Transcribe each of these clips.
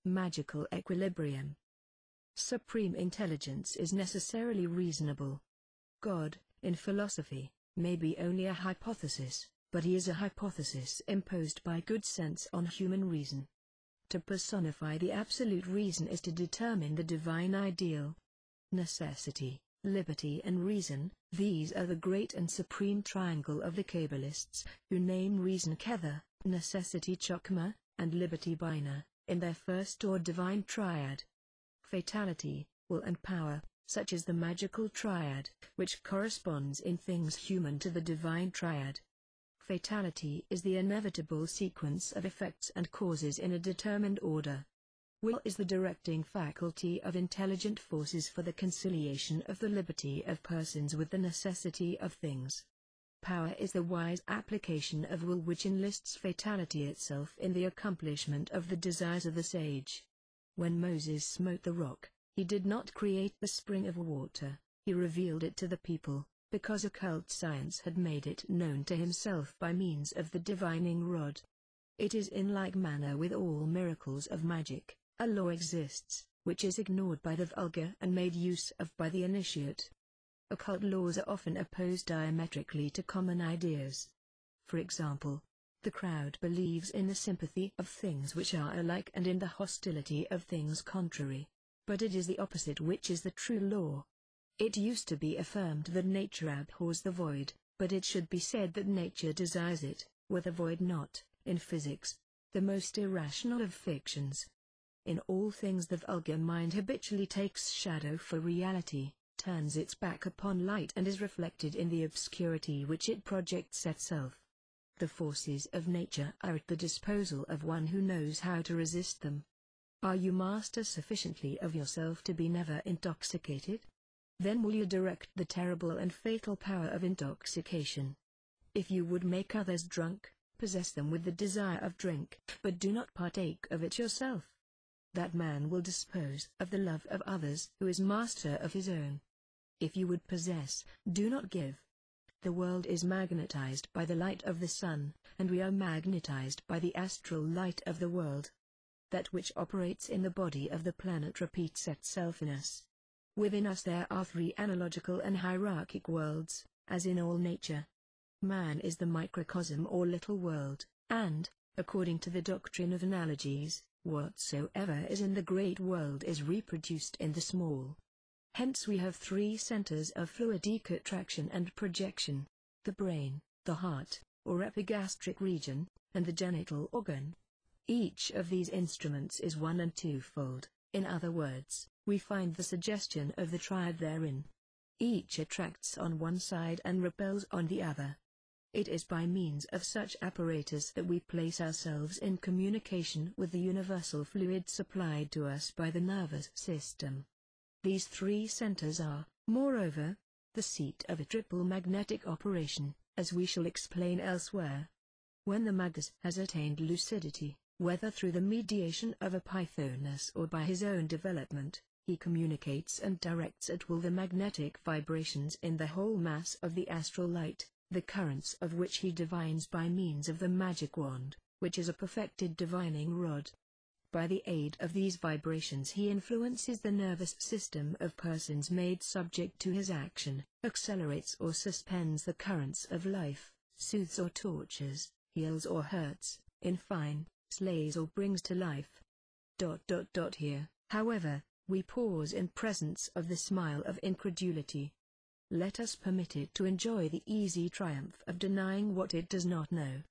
Magical equilibrium. Supreme intelligence is necessarily reasonable. God, in philosophy, may be only a hypothesis, but he is a hypothesis imposed by good sense on human reason. To personify the absolute reason is to determine the divine ideal. Necessity, liberty and reason, these are the great and supreme triangle of the Kabbalists, who name reason Kether, necessity Chokmah, and liberty Bina, in their first or divine triad. Fatality, will and power, such as the magical triad, which corresponds in things human to the divine triad. Fatality is the inevitable sequence of effects and causes in a determined order. Will is the directing faculty of intelligent forces for the conciliation of the liberty of persons with the necessity of things. Power is the wise application of will which enlists fatality itself in the accomplishment of the desires of the sage. When Moses smote the rock, he did not create the spring of water, he revealed it to the people, because occult science had made it known to himself by means of the divining rod. It is in like manner with all miracles of magic. A law exists, which is ignored by the vulgar and made use of by the initiate. Occult laws are often opposed diametrically to common ideas. For example, the crowd believes in the sympathy of things which are alike and in the hostility of things contrary. But it is the opposite which is the true law. It used to be affirmed that nature abhors the void, but it should be said that nature desires it, were the void not, in physics, the most irrational of fictions. In all things the vulgar mind habitually takes shadow for reality, turns its back upon light and is reflected in the obscurity which it projects itself. The forces of nature are at the disposal of one who knows how to resist them. Are you master sufficiently of yourself to be never intoxicated? Then will you direct the terrible and fatal power of intoxication. If you would make others drunk, possess them with the desire of drink, but do not partake of it yourself. That man will dispose of the love of others who is master of his own. If you would possess, do not give. The world is magnetized by the light of the sun, and we are magnetized by the astral light of the world. That which operates in the body of the planet repeats itself in us. Within us there are three analogical and hierarchic worlds, as in all nature. Man is the microcosm or little world, and, according to the doctrine of analogies, whatsoever is in the great world is reproduced in the small. Hence we have three centers of fluidic attraction and projection: the brain, the heart, or epigastric region, and the genital organ. Each of these instruments is one and twofold, in other words, we find the suggestion of the triad therein. Each attracts on one side and repels on the other. It is by means of such apparatus that we place ourselves in communication with the universal fluid supplied to us by the nervous system. These three centers are, moreover, the seat of a triple magnetic operation, as we shall explain elsewhere. When the magus has attained lucidity, whether through the mediation of a Pythonus or by his own development, he communicates and directs at will the magnetic vibrations in the whole mass of the astral light, the currents of which he divines by means of the magic wand, which is a perfected divining rod. By the aid of these vibrations he influences the nervous system of persons made subject to his action, accelerates or suspends the currents of life, soothes or tortures, heals or hurts, in fine, slays or brings to life. Here, however, we pause in presence of the smile of incredulity. Let us permit it to enjoy the easy triumph of denying what it does not know.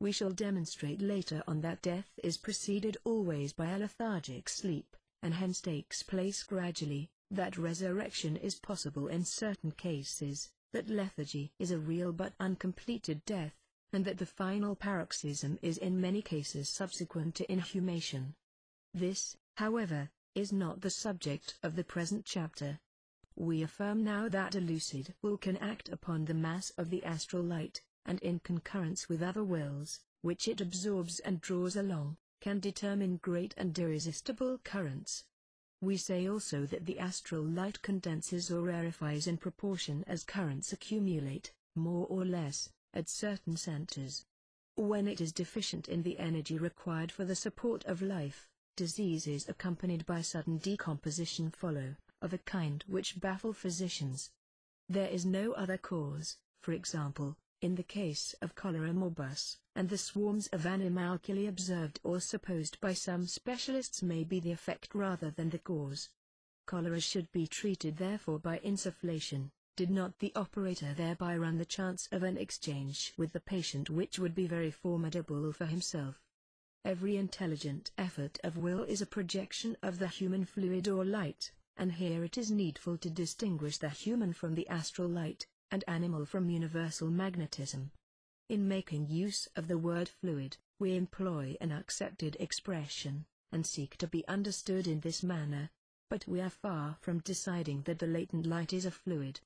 We shall demonstrate later on that death is preceded always by a lethargic sleep, and hence takes place gradually, that resurrection is possible in certain cases, that lethargy is a real but uncompleted death, and that the final paroxysm is in many cases subsequent to inhumation. This, however, is not the subject of the present chapter. We affirm now that a lucid will can act upon the mass of the astral light, and in concurrence with other wills, which it absorbs and draws along, can determine great and irresistible currents. We say also that the astral light condenses or rarefies in proportion as currents accumulate, more or less, at certain centers. When it is deficient in the energy required for the support of life, Diseases accompanied by sudden decomposition follow, of a kind which baffle physicians. There is no other cause, for example, in the case of cholera morbus, and the swarms of animalculae observed or supposed by some specialists may be the effect rather than the cause. Cholera should be treated therefore by insufflation, did not the operator thereby run the chance of an exchange with the patient which would be very formidable for himself. Every intelligent effort of will is a projection of the human fluid or light, and here it is needful to distinguish the human from the astral light, and animal from universal magnetism. In making use of the word fluid, we employ an accepted expression, and seek to be understood in this manner, but we are far from deciding that the latent light is a fluid.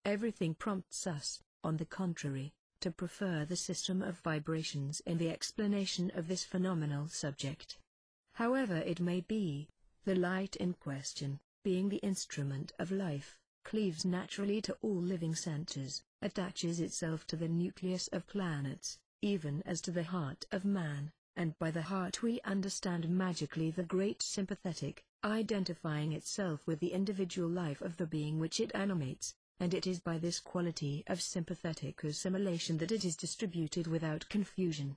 Everything prompts us, on the contrary, to prefer the system of vibrations in the explanation of this phenomenal subject. However it may be, the light in question, being the instrument of life, cleaves naturally to all living centers, attaches itself to the nucleus of planets, even as to the heart of man, and by the heart we understand magically the great sympathetic, identifying itself with the individual life of the being which it animates, and it is by this quality of sympathetic assimilation that it is distributed without confusion.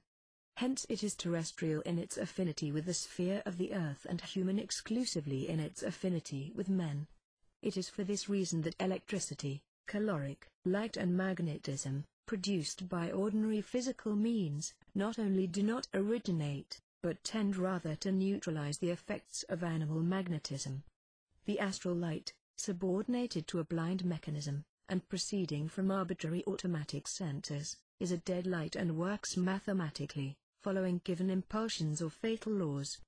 Hence it is terrestrial in its affinity with the sphere of the earth and human exclusively in its affinity with men. It is for this reason that electricity, caloric light and magnetism, produced by ordinary physical means, not only do not originate, but tend rather to neutralize the effects of animal magnetism. The astral light, subordinated to a blind mechanism, and proceeding from arbitrary automatic centers, is a dead light and works mathematically, following given impulsions or fatal laws.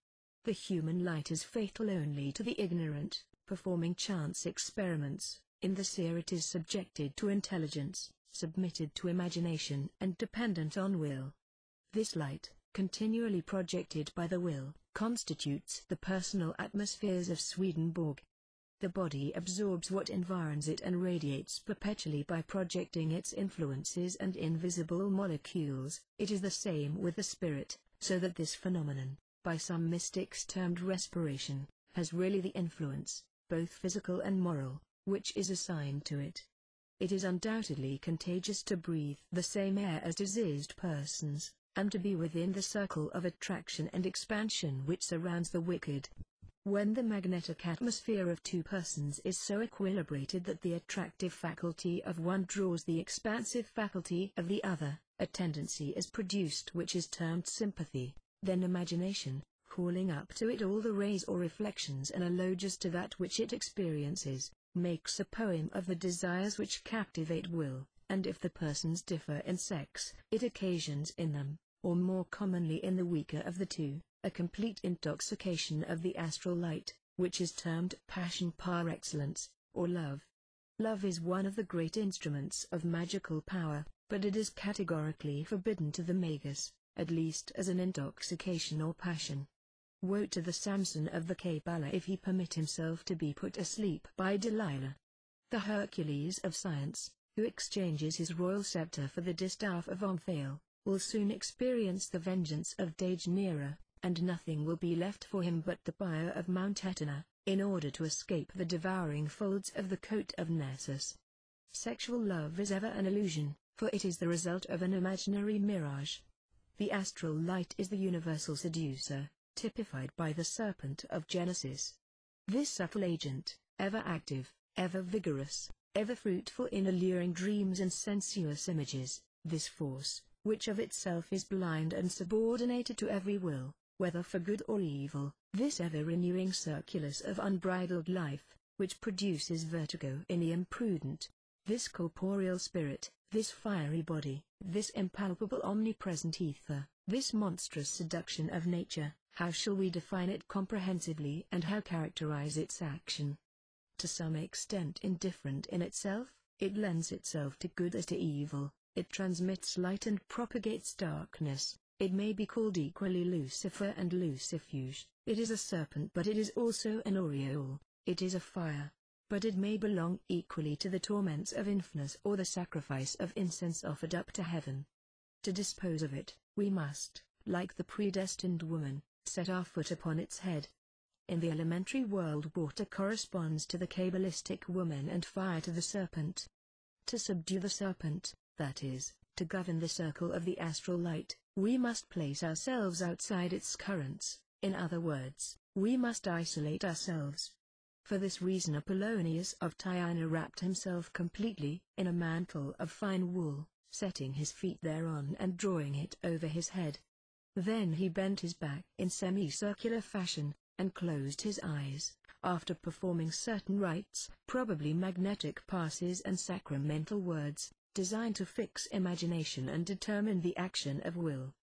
The human light is fatal only to the ignorant, performing chance experiments. In the seer it is subjected to intelligence, submitted to imagination and dependent on will. This light, continually projected by the will, constitutes the personal atmospheres of Swedenborg. The body absorbs what environs it and radiates perpetually by projecting its influences and invisible molecules. It is the same with the spirit, so that this phenomenon, by some mystics termed respiration, has really the influence, both physical and moral, which is assigned to it. It is undoubtedly contagious to breathe the same air as diseased persons, and to be within the circle of attraction and expansion which surrounds the wicked. When the magnetic atmosphere of two persons is so equilibrated that the attractive faculty of one draws the expansive faculty of the other, a tendency is produced which is termed sympathy, then imagination, calling up to it all the rays or reflections analogous to that which it experiences, makes a poem of the desires which captivate will, and if the persons differ in sex, it occasions in them, or more commonly in the weaker of the two, a complete intoxication of the astral light, which is termed passion par excellence, or love. Love is one of the great instruments of magical power, but it is categorically forbidden to the magus, at least as an intoxication or passion. Woe to the Samson of the Kabbalah if he permit himself to be put asleep by Delilah. The Hercules of science, who exchanges his royal scepter for the distaff of Omphale, will soon experience the vengeance of Deianira, and nothing will be left for him but the pyre of Mount Etna, in order to escape the devouring folds of the coat of Nessus. Sexual love is ever an illusion, for it is the result of an imaginary mirage. The astral light is the universal seducer, typified by the serpent of Genesis. This subtle agent, ever active, ever vigorous, ever fruitful in alluring dreams and sensuous images, this force, which of itself is blind and subordinated to every will, whether for good or evil, this ever-renewing circulus of unbridled life, which produces vertigo in the imprudent, this corporeal spirit, this fiery body, this impalpable omnipresent ether, this monstrous seduction of nature, how shall we define it comprehensively and how characterize its action? To some extent indifferent in itself, it lends itself to good as to evil, it transmits light and propagates darkness. It may be called equally Lucifer and Lucifuge. It is a serpent but it is also an aureole, it is a fire, but it may belong equally to the torments of Infernos or the sacrifice of incense offered up to heaven. To dispose of it, we must, like the predestined woman, set our foot upon its head. In the elementary world, water corresponds to the Kabbalistic woman and fire to the serpent. To subdue the serpent, that is, to govern the circle of the astral light, we must place ourselves outside its currents. In other words, we must isolate ourselves. For this reason Apollonius of Tyana wrapped himself completely in a mantle of fine wool, setting his feet thereon and drawing it over his head. Then he bent his back in semicircular fashion, and closed his eyes, after performing certain rites, probably magnetic passes and sacramental words, designed to fix imagination and determine the action of will.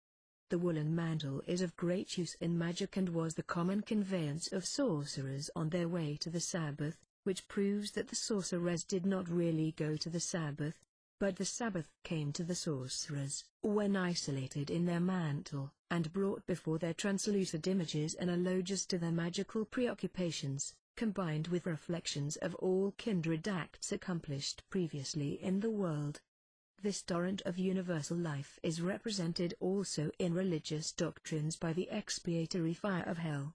The woolen mantle is of great use in magic and was the common conveyance of sorcerers on their way to the Sabbath, which proves that the sorcerers did not really go to the Sabbath, but the Sabbath came to the sorcerers, when isolated in their mantle, and brought before their translucid images analogious to their magical preoccupations, combined with reflections of all kindred acts accomplished previously in the world. This torrent of universal life is represented also in religious doctrines by the expiatory fire of hell.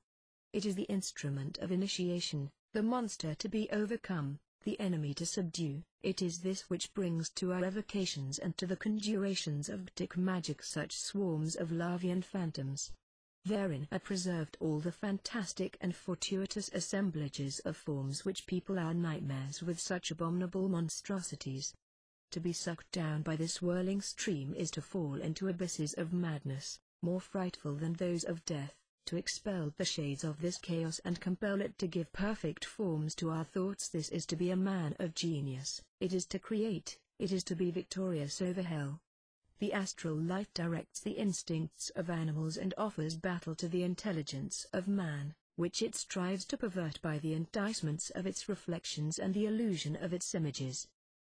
It is the instrument of initiation, the monster to be overcome, the enemy to subdue. It is this which brings to our evocations and to the conjurations of Gothic magic such swarms of Lavian phantoms. Therein are preserved all the fantastic and fortuitous assemblages of forms which people our nightmares with such abominable monstrosities. To be sucked down by this whirling stream is to fall into abysses of madness, more frightful than those of death. To expel the shades of this chaos and compel it to give perfect forms to our thoughts, this is to be a man of genius, it is to create, it is to be victorious over hell. The astral light directs the instincts of animals and offers battle to the intelligence of man, which it strives to pervert by the enticements of its reflections and the illusion of its images.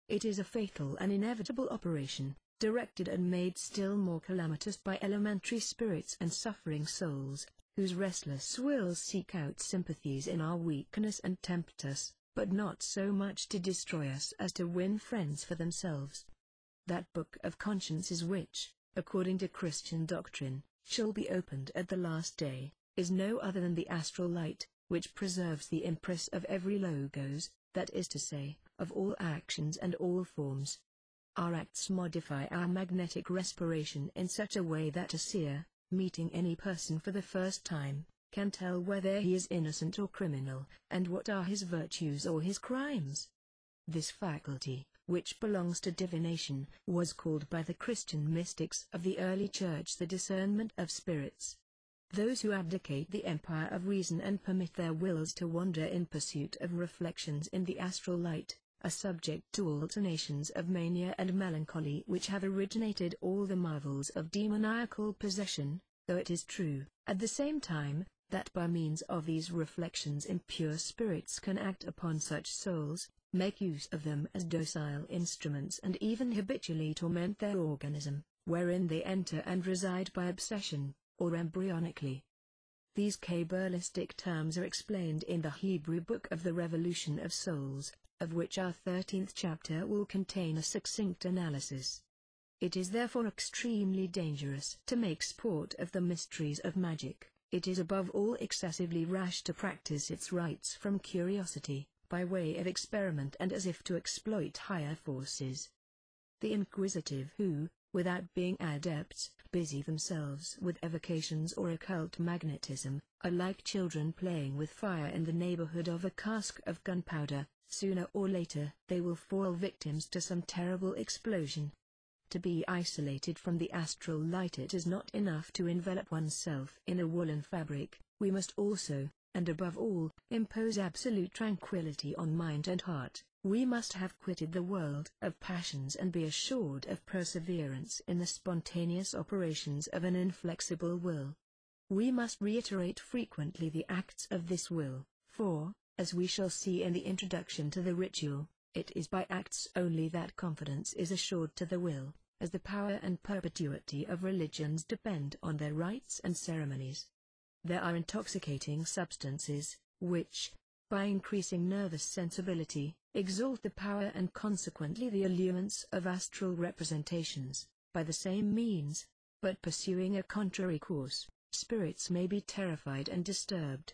It is a fatal and inevitable operation, directed and made still more calamitous by elementary spirits and suffering souls, whose restless wills seek out sympathies in our weakness and tempt us, but not so much to destroy us as to win friends for themselves. That book of consciences which, according to Christian doctrine, shall be opened at the last day, is no other than the astral light, which preserves the impress of every logos, that is to say, of all actions and all forms. Our acts modify our magnetic respiration in such a way that a seer, meeting any person for the first time, can tell whether he is innocent or criminal, and what are his virtues or his crimes. This faculty, which belongs to divination, was called by the Christian mystics of the early church the discernment of spirits. Those who abdicate the empire of reason and permit their wills to wander in pursuit of reflections in the astral light, are subject to alternations of mania and melancholy which have originated all the marvels of demoniacal possession, though it is true, at the same time, that by means of these reflections impure spirits can act upon such souls, make use of them as docile instruments and even habitually torment their organism, wherein they enter and reside by obsession, or embryonically. These Kabbalistic terms are explained in the Hebrew Book of the Revolution of Souls, of which our 13th chapter will contain a succinct analysis. It is therefore extremely dangerous to make sport of the mysteries of magic. It is above all excessively rash to practice its rites from curiosity, by way of experiment and as if to exploit higher forces. The inquisitive who, without being adepts, busy themselves with evocations or occult magnetism, are like children playing with fire in the neighborhood of a cask of gunpowder. Sooner or later they will fall victims to some terrible explosion. To be isolated from the astral light, it is not enough to envelop oneself in a woolen fabric, we must also, and above all, impose absolute tranquility on mind and heart. We must have quitted the world of passions and be assured of perseverance in the spontaneous operations of an inflexible will. We must reiterate frequently the acts of this will, for, as we shall see in the introduction to the ritual, it is by acts only that confidence is assured to the will, as the power and perpetuity of religions depend on their rites and ceremonies. There are intoxicating substances, which, by increasing nervous sensibility, exalt the power and consequently the allurements of astral representations, by the same means, but pursuing a contrary course, Spirits may be terrified and disturbed.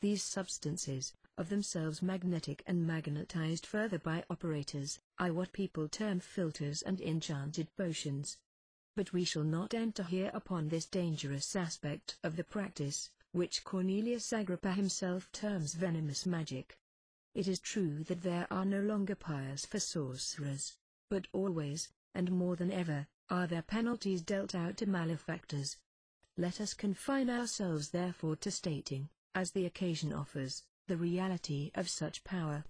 These substances, of themselves magnetic and magnetized further by operators, are what people term filters and enchanted potions. But we shall not enter here upon this dangerous aspect of the practice, which Cornelius Agrippa himself terms venomous magic. It is true that there are no longer pyres for sorcerers, but always, and more than ever, are there penalties dealt out to malefactors. Let us confine ourselves therefore to stating, as the occasion offers, the reality of such power.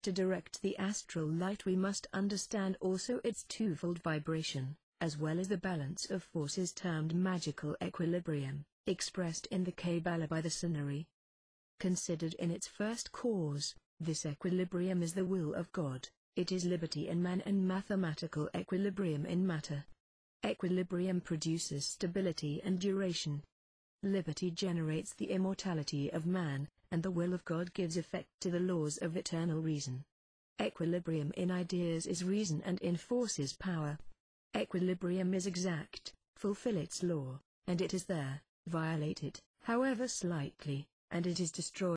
To direct the astral light we must understand also its twofold vibration, as well as the balance of forces termed magical equilibrium, expressed in the Kabbalah by the Sinari. Considered in its first cause, this equilibrium is the will of God, it is liberty in man and mathematical equilibrium in matter. Equilibrium produces stability and duration. Liberty generates the immortality of man, and the will of God gives effect to the laws of eternal reason. Equilibrium in ideas is reason and in force is power. Equilibrium is exact, fulfill its law, and it is there, violate it, however slightly, and it is destroyed.